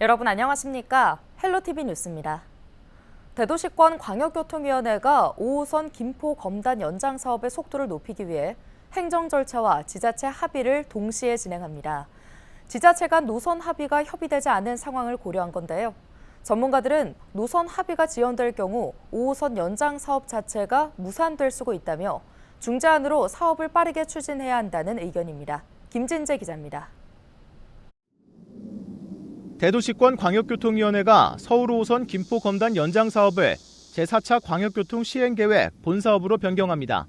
여러분 안녕하십니까? 헬로티비 뉴스입니다. 대도시권 광역교통위원회가 5호선 김포 검단 연장 사업의 속도를 높이기 위해 행정 절차와 지자체 합의를 동시에 진행합니다. 지자체 간 노선 합의가 협의되지 않은 상황을 고려한 건데요. 전문가들은 노선 합의가 지연될 경우 5호선 연장 사업 자체가 무산될 수가 있다며 중재안으로 사업을 빠르게 추진해야 한다는 의견입니다. 김진재 기자입니다. 대도시권 광역교통위원회가 서울 5호선 김포 검단 연장 사업을 제4차 광역교통 시행계획 본사업으로 변경합니다.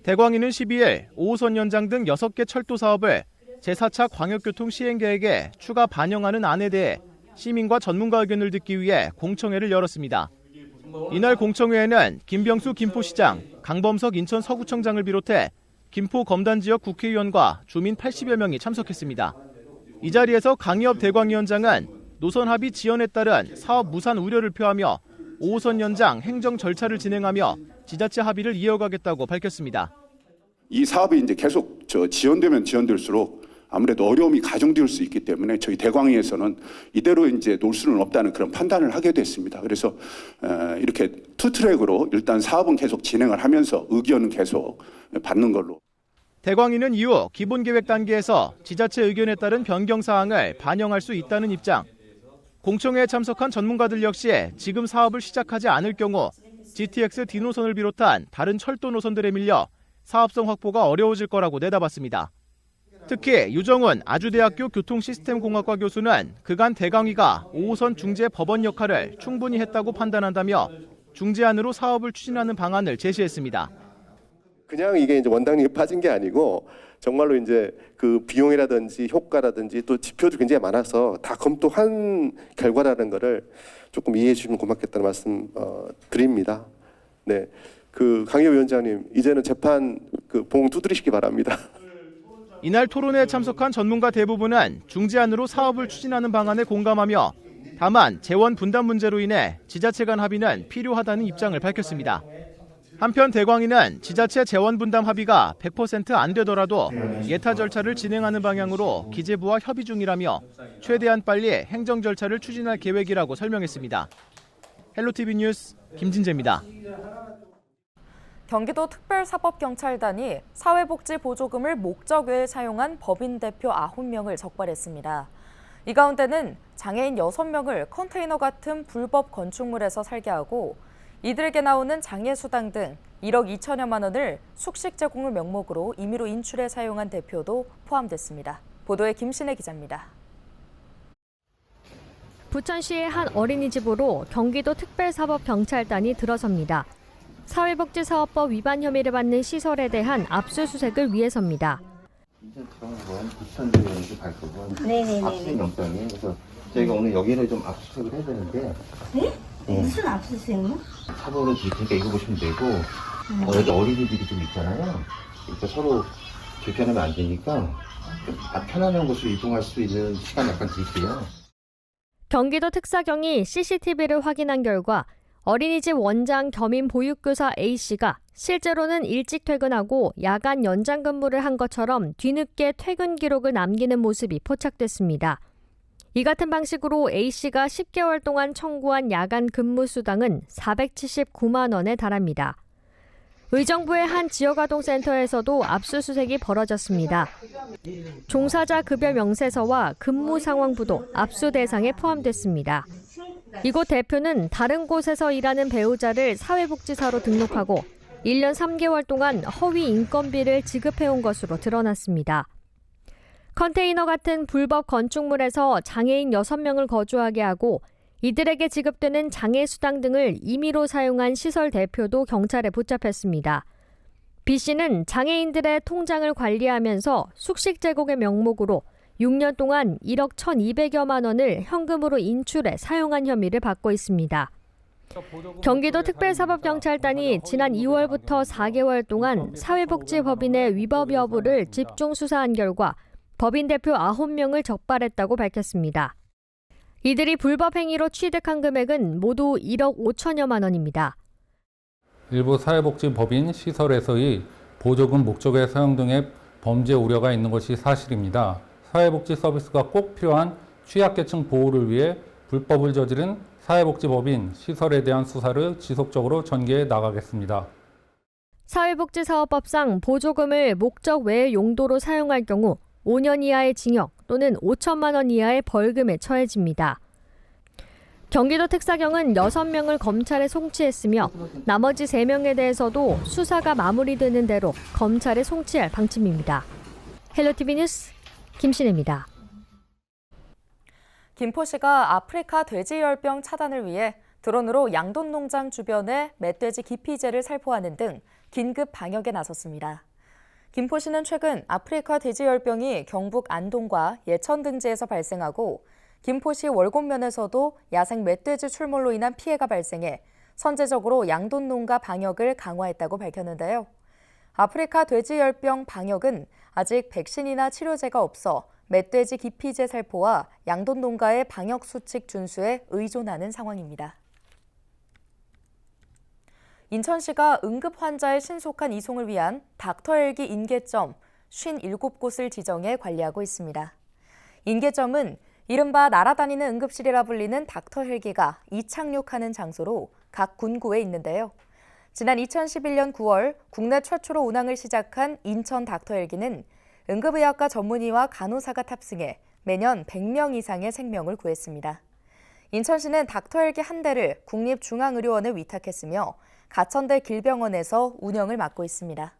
대광위는 12일 5호선 연장 등 6개 철도 사업을 제4차 광역교통 시행계획에 추가 반영하는 안에 대해 시민과 전문가 의견을 듣기 위해 공청회를 열었습니다. 이날 공청회에는 김병수 김포시장, 강범석 인천 서구청장을 비롯해 김포 검단 지역 국회의원과 주민 80여 명이 참석했습니다. 이 자리에서 강희엽 대광위원장은 노선 합의 지연에 따른 사업 무산 우려를 표하며 5호선 연장 행정 절차를 진행하며 지자체 합의를 이어가겠다고 밝혔습니다. 이 사업이 이제 계속 지연되면 지연될수록 아무래도 어려움이 가중될 수 있기 때문에 저희 대광위에서는 이대로 이제 놓을 수는 없다는 그런 판단을 하게 됐습니다. 그래서 이렇게 투트랙으로 일단 사업은 계속 진행을 하면서 의견은 계속 받는 걸로. 대광위는 이후 기본계획 단계에서 지자체 의견에 따른 변경 사항을 반영할 수 있다는 입장. 공청회에 참석한 전문가들 역시 지금 사업을 시작하지 않을 경우 GTX D노선을 비롯한 다른 철도 노선들에 밀려 사업성 확보가 어려워질 거라고 내다봤습니다. 특히 유정훈 아주대학교 교통시스템공학과 교수는 그간 대광위가 5호선 중재 법원 역할을 충분히 했다고 판단한다며 중재안으로 사업을 추진하는 방안을 제시했습니다. 그냥 이게 이제 원당력이 빠진 게 아니고 정말로 이제 그 비용이라든지 효과라든지 또 지표도 굉장히 많아서 다 검토한 결과라는 거를 조금 이해해 주시면 고맙겠다는 말씀 드립니다. 네, 그 강희엽 위원장님 이제는 재판 그 봉 두드리시기 바랍니다. 이날 토론회에 참석한 전문가 대부분은 중재안으로 사업을 추진하는 방안에 공감하며 다만 재원 분담 문제로 인해 지자체 간 합의는 필요하다는 입장을 밝혔습니다. 한편 대광위는 지자체 재원 분담 합의가 100% 안 되더라도 예타 절차를 진행하는 방향으로 기재부와 협의 중이라며 최대한 빨리 행정 절차를 추진할 계획이라고 설명했습니다. 헬로티비 뉴스 김진재입니다. 경기도 특별사법경찰단이 사회복지보조금을 목적 외에 사용한 법인 대표 9명을 적발했습니다. 이 가운데는 장애인 6명을 컨테이너 같은 불법 건축물에서 살게 하고 이들에게 나오는 장애수당 등 1억 2천여만 원을 숙식 제공을 명목으로 임의로 인출해 사용한 대표도 포함됐습니다. 보도에 김신혜 기자입니다. 부천시의 한 어린이집으로 경기도 특별사법경찰단이 들어섭니다. 사회복지사업법 위반 혐의를 받는 시설에 대한 압수수색을 위해서입니다. 인천지방법원 부천지방에서 갈 거고 압수수색 영장이에요. 그래서 저희가 오늘 여기를 좀 압수수색을 해야 되는데. 네? 무슨 압수수색이요? 사보로 드릴 테니까 읽어보시면 되고 여기 어린이들이 좀 있잖아요. 그러니까 서로 불편하면 안 되니까 좀 편안한 곳으로 이동할 수 있는 시간 약간 드릴게요. 경기도 특사경이 CCTV를 확인한 결과 어린이집 원장 겸임 보육교사 A씨가 실제로는 일찍 퇴근하고 야간 연장 근무를 한 것처럼 뒤늦게 퇴근 기록을 남기는 모습이 포착됐습니다. 이 같은 방식으로 A씨가 10개월 동안 청구한 야간 근무 수당은 479만 원에 달합니다. 의정부의 한 지역아동센터에서도 압수수색이 벌어졌습니다. 종사자 급여 명세서와 근무 상황부도 압수 대상에 포함됐습니다. 이곳 대표는 다른 곳에서 일하는 배우자를 사회복지사로 등록하고 1년 3개월 동안 허위 인건비를 지급해온 것으로 드러났습니다. 컨테이너 같은 불법 건축물에서 장애인 6명을 거주하게 하고 이들에게 지급되는 장애수당 등을 임의로 사용한 시설 대표도 경찰에 붙잡혔습니다. B씨는 장애인들의 통장을 관리하면서 숙식 제공의 명목으로 6년 동안 1억 1,200여만 원을 현금으로 인출해 사용한 혐의를 받고 있습니다. 경기도 특별사법경찰단이 지난 2월부터 4개월 동안 사회복지법인의 위법 여부를 집중 수사한 결과 법인 대표 9명을 적발했다고 밝혔습니다. 이들이 불법 행위로 취득한 금액은 모두 1억 5천여만 원입니다. 일부 사회복지법인 시설에서의 보조금 목적의 사용 등의 범죄 우려가 있는 것이 사실입니다. 사회복지 서비스가 꼭 필요한 취약계층 보호를 위해 불법을 저지른 사회복지법인 시설에 대한 수사를 지속적으로 전개해 나가겠습니다. 사회복지사업법상 보조금을 목적 외의 용도로 사용할 경우 5년 이하의 징역 또는 5천만 원 이하의 벌금에 처해집니다. 경기도 특사경은 6명을 검찰에 송치했으며 나머지 3명에 대해서도 수사가 마무리되는 대로 검찰에 송치할 방침입니다. 헬로티비 뉴스 김신혜입니다. 김포시가 아프리카 돼지열병 차단을 위해 드론으로 양돈 농장 주변에 멧돼지 기피제를 살포하는 등 긴급 방역에 나섰습니다. 김포시는 최근 아프리카 돼지열병이 경북 안동과 예천 등지에서 발생하고 김포시 월곶면에서도 야생 멧돼지 출몰로 인한 피해가 발생해 선제적으로 양돈 농가 방역을 강화했다고 밝혔는데요. 아프리카 돼지열병 방역은 아직 백신이나 치료제가 없어 멧돼지 기피제 살포와 양돈 농가의 방역 수칙 준수에 의존하는 상황입니다. 인천시가 응급 환자의 신속한 이송을 위한 닥터헬기 인계점 57곳을 지정해 관리하고 있습니다. 인계점은 이른바 날아다니는 응급실이라 불리는 닥터헬기가 이착륙하는 장소로 각 군구에 있는데요. 지난 2011년 9월 국내 최초로 운항을 시작한 인천 닥터헬기는 응급의학과 전문의와 간호사가 탑승해 매년 100명 이상의 생명을 구했습니다. 인천시는 닥터헬기 한 대를 국립중앙의료원에 위탁했으며 가천대 길병원에서 운영을 맡고 있습니다.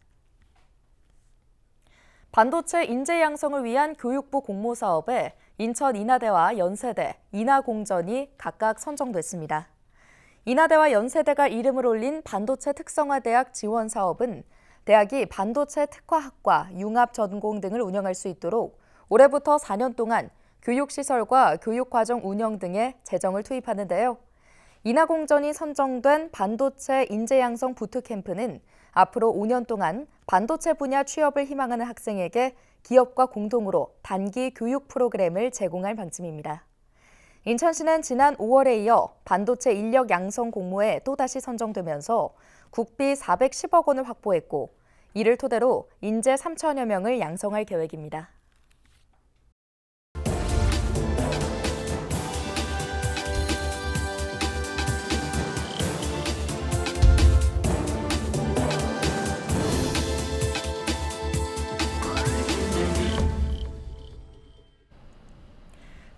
반도체 인재 양성을 위한 교육부 공모 사업에 인천 인하대와 연세대, 인하공전이 각각 선정됐습니다. 인하대와 연세대가 이름을 올린 반도체 특성화대학 지원 사업은 대학이 반도체 특화학과, 융합 전공 등을 운영할 수 있도록 올해부터 4년 동안 교육시설과 교육과정 운영 등에 재정을 투입하는데요. 인하공전이 선정된 반도체 인재 양성 부트캠프는 앞으로 5년 동안 반도체 분야 취업을 희망하는 학생에게 기업과 공동으로 단기 교육 프로그램을 제공할 방침입니다. 인천시는 지난 5월에 이어 반도체 인력 양성 공모에 또다시 선정되면서 국비 410억 원을 확보했고 이를 토대로 인재 3천여 명을 양성할 계획입니다.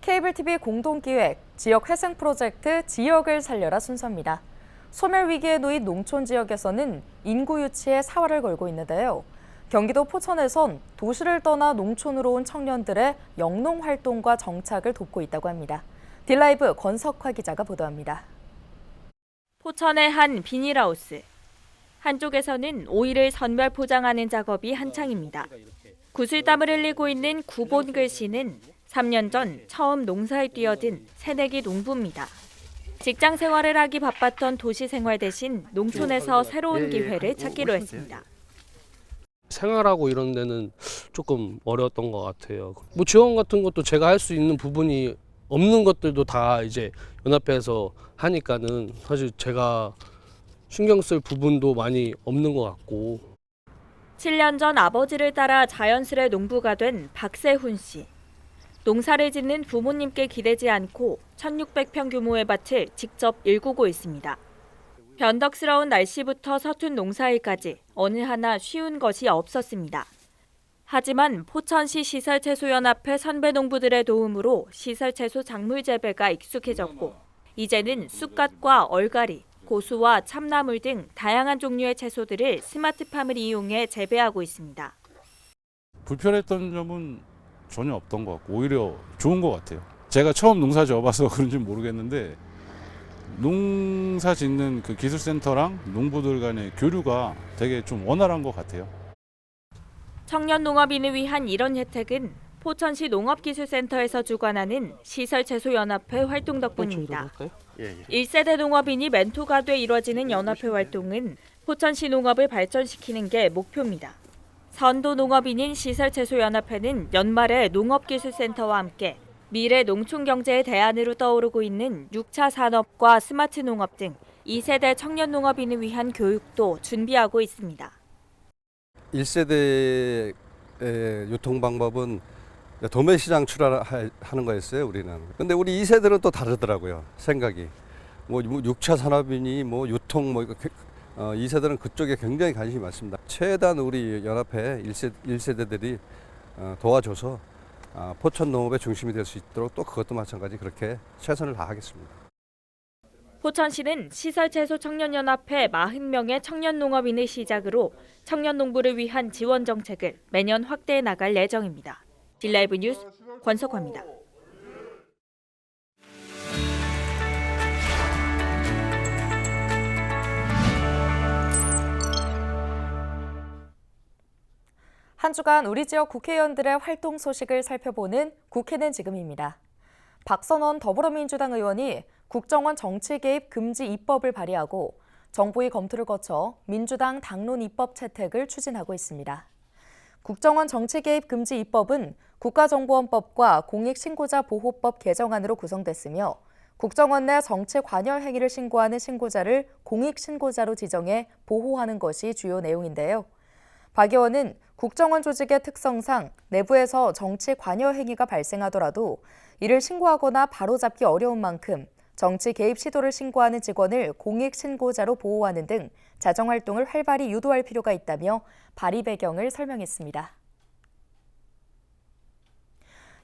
케이블 TV 공동기획 지역회생 프로젝트 지역을 살려라 순서입니다. 소멸 위기에 놓인 농촌 지역에서는 인구 유치에 사활을 걸고 있는데요. 경기도 포천에선 도시를 떠나 농촌으로 온 청년들의 영농 활동과 정착을 돕고 있다고 합니다. 딜라이브 권석화 기자가 보도합니다. 포천의 한 비닐하우스. 한쪽에서는 오이를 선별 포장하는 작업이 한창입니다. 구슬땀을 흘리고 있는 구본글 씨는 3년 전 처음 농사에 뛰어든 새내기 농부입니다. 직장 생활을 하기 바빴던 도시 생활 대신 농촌에서 새로운 기회를 찾기로 했습니다. 생활하고 이런 데는 조금 어려웠던 것 같아요. 뭐 지원 같은 것도 제가 할 수 있는 부분이 없는 것들도 다 이제 연합회에서 하니까는 사실 제가 신경 쓸 부분도 많이 없는 것 같고. 7년 전 아버지를 따라 자연스레 농부가 된 박세훈 씨. 농사를 짓는 부모님께 기대지 않고 1,600평 규모의 밭을 직접 일구고 있습니다. 변덕스러운 날씨부터 서툰 농사일까지 어느 하나 쉬운 것이 없었습니다. 하지만 포천시 시설채소연합회 선배 농부들의 도움으로 시설채소 작물 재배가 익숙해졌고 이제는 쑥갓과 얼갈이, 고수와 참나물 등 다양한 종류의 채소들을 스마트팜을 이용해 재배하고 있습니다. 불편했던 점은 전혀 없던 것 같고 오히려 좋은 것 같아요. 제가 처음 농사 지어봐서 그런지 모르겠는데 농사 짓는 그 기술센터랑 농부들 간의 교류가 되게 좀 원활한 것 같아요. 청년 농업인을 위한 이런 혜택은 포천시 농업기술센터에서 주관하는 시설채소연합회 활동 덕분입니다. 1세대 농업인이 멘토가 돼 이뤄지는 연합회 활동은 포천시 농업을 발전시키는 게 목표입니다. 선도 농업인인 시설채소연합회는 연말에 농업기술센터와 함께 미래 농촌경제의 대안으로 떠오르고 있는 6차 산업과 스마트 농업 등 2세대 청년 농업인을 위한 교육도 준비하고 있습니다. 1세대의 유통 방법은 도매시장 출하하는 거였어요, 우리는. 근데 우리 2세들은 또 다르더라고요, 생각이. 뭐 6차 산업이니 뭐 유통 뭐 2세들은 그쪽에 굉장히 관심이 많습니다. 최대한 우리 연합회 1세대들이 도와줘서 포천 농업의 중심이 될 수 있도록 또 그것도 마찬가지 그렇게 최선을 다하겠습니다. 포천시는 시설채소청년연합회 40명의 청년농업인을 시작으로 청년농부를 위한 지원 정책을 매년 확대해 나갈 예정입니다. 딜라이브 뉴스 권석화입니다. 한 주간 우리 지역 국회의원들의 활동 소식을 살펴보는 국회는 지금입니다. 박선원 더불어민주당 의원이 국정원 정치 개입 금지 입법을 발의하고 정부의 검토를 거쳐 민주당 당론 입법 채택을 추진하고 있습니다. 국정원 정치 개입 금지 입법은 국가정보원법과 공익신고자 보호법 개정안으로 구성됐으며 국정원 내 정치 관여 행위를 신고하는 신고자를 공익신고자로 지정해 보호하는 것이 주요 내용인데요. 박 의원은 국정원 조직의 특성상 내부에서 정치 관여 행위가 발생하더라도 이를 신고하거나 바로잡기 어려운 만큼 정치 개입 시도를 신고하는 직원을 공익신고자로 보호하는 등 자정활동을 활발히 유도할 필요가 있다며 발의 배경을 설명했습니다.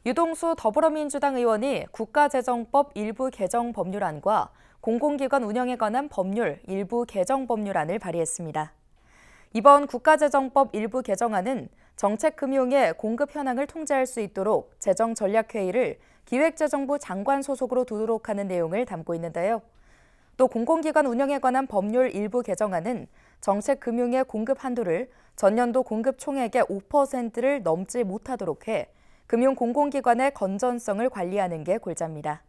유동수 더불어민주당 의원이 국가재정법 일부 개정 법률안과 공공기관 운영에 관한 법률 일부 개정 법률안을 발의했습니다. 이번 국가재정법 일부 개정안은 정책금융의 공급 현황을 통제할 수 있도록 재정전략회의를 기획재정부 장관 소속으로 두도록 하는 내용을 담고 있는데요. 또 공공기관 운영에 관한 법률 일부 개정안은 정책금융의 공급 한도를 전년도 공급 총액의 5%를 넘지 못하도록 해 금융공공기관의 건전성을 관리하는 게 골자입니다.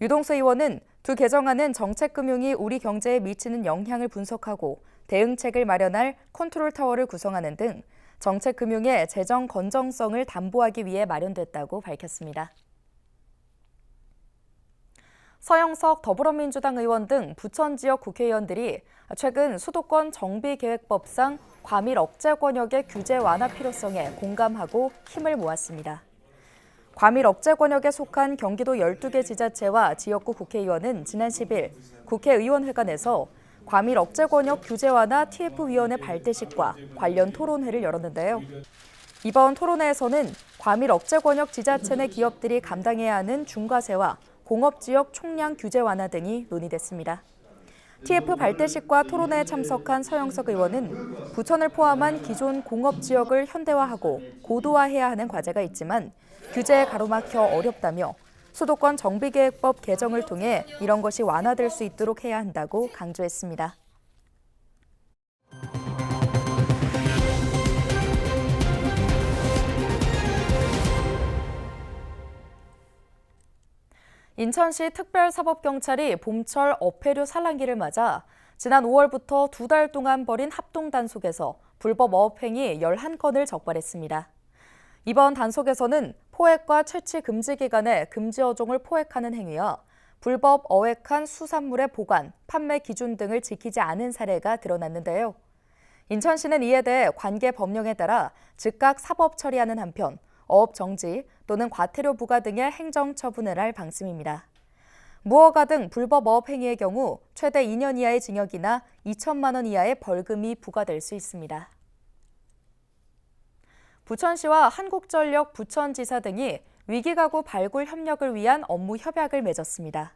유동수 의원은 두 개정안은 정책금융이 우리 경제에 미치는 영향을 분석하고 대응책을 마련할 컨트롤 타워를 구성하는 등 정책금융의 재정 건전성을 담보하기 위해 마련됐다고 밝혔습니다. 서영석 더불어민주당 의원 등 부천 지역 국회의원들이 최근 수도권 정비계획법상 과밀 억제 권역의 규제 완화 필요성에 공감하고 힘을 모았습니다. 과밀 억제 권역에 속한 경기도 12개 지자체와 지역구 국회의원은 지난 10일 국회의원회관에서 과밀 억제 권역 규제 완화 TF위원회 발대식과 관련 토론회를 열었는데요. 이번 토론회에서는 과밀 억제 권역 지자체 내 기업들이 감당해야 하는 중과세와 공업지역 총량 규제 완화 등이 논의됐습니다. TF 발대식과 토론회에 참석한 서영석 의원은 부천을 포함한 기존 공업지역을 현대화하고 고도화해야 하는 과제가 있지만 규제에 가로막혀 어렵다며 수도권 정비계획법 개정을 통해 이런 것이 완화될 수 있도록 해야 한다고 강조했습니다. 인천시 특별사법경찰이 봄철 어패류 산란기를 맞아 지난 5월부터 2달 동안 벌인 합동 단속에서 불법 어업 행위 11건을 적발했습니다. 이번 단속에서는 포획과 채취 금지 기간에 금지 어종을 포획하는 행위와 불법 어획한 수산물의 보관, 판매 기준 등을 지키지 않은 사례가 드러났는데요. 인천시는 이에 대해 관계 법령에 따라 즉각 사법 처리하는 한편 어업 정지 또는 과태료 부과 등의 행정 처분을 할 방침입니다. 무허가 등 불법 어업 행위의 경우 최대 2년 이하의 징역이나 2천만 원 이하의 벌금이 부과될 수 있습니다. 부천시와 한국전력 부천지사 등이 위기가구 발굴 협력을 위한 업무 협약을 맺었습니다.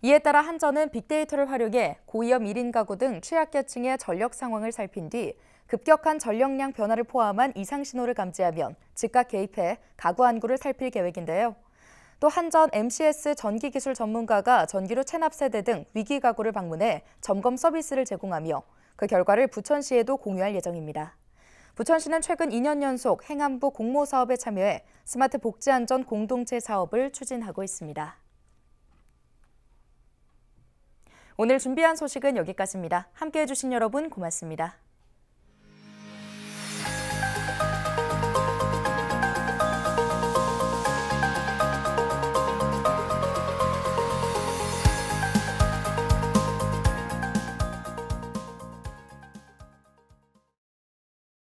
이에 따라 한전은 빅데이터를 활용해 고위험 1인 가구 등 취약계층의 전력 상황을 살핀 뒤 급격한 전력량 변화를 포함한 이상 신호를 감지하면 즉각 개입해 가구 안구를 살필 계획인데요. 또 한전 MCS 전기기술 전문가가 전기료 체납 세대 등 위기 가구를 방문해 점검 서비스를 제공하며 그 결과를 부천시에도 공유할 예정입니다. 부천시는 최근 2년 연속 행안부 공모 사업에 참여해 스마트 복지 안전 공동체 사업을 추진하고 있습니다. 오늘 준비한 소식은 여기까지입니다. 함께해 주신 여러분 고맙습니다.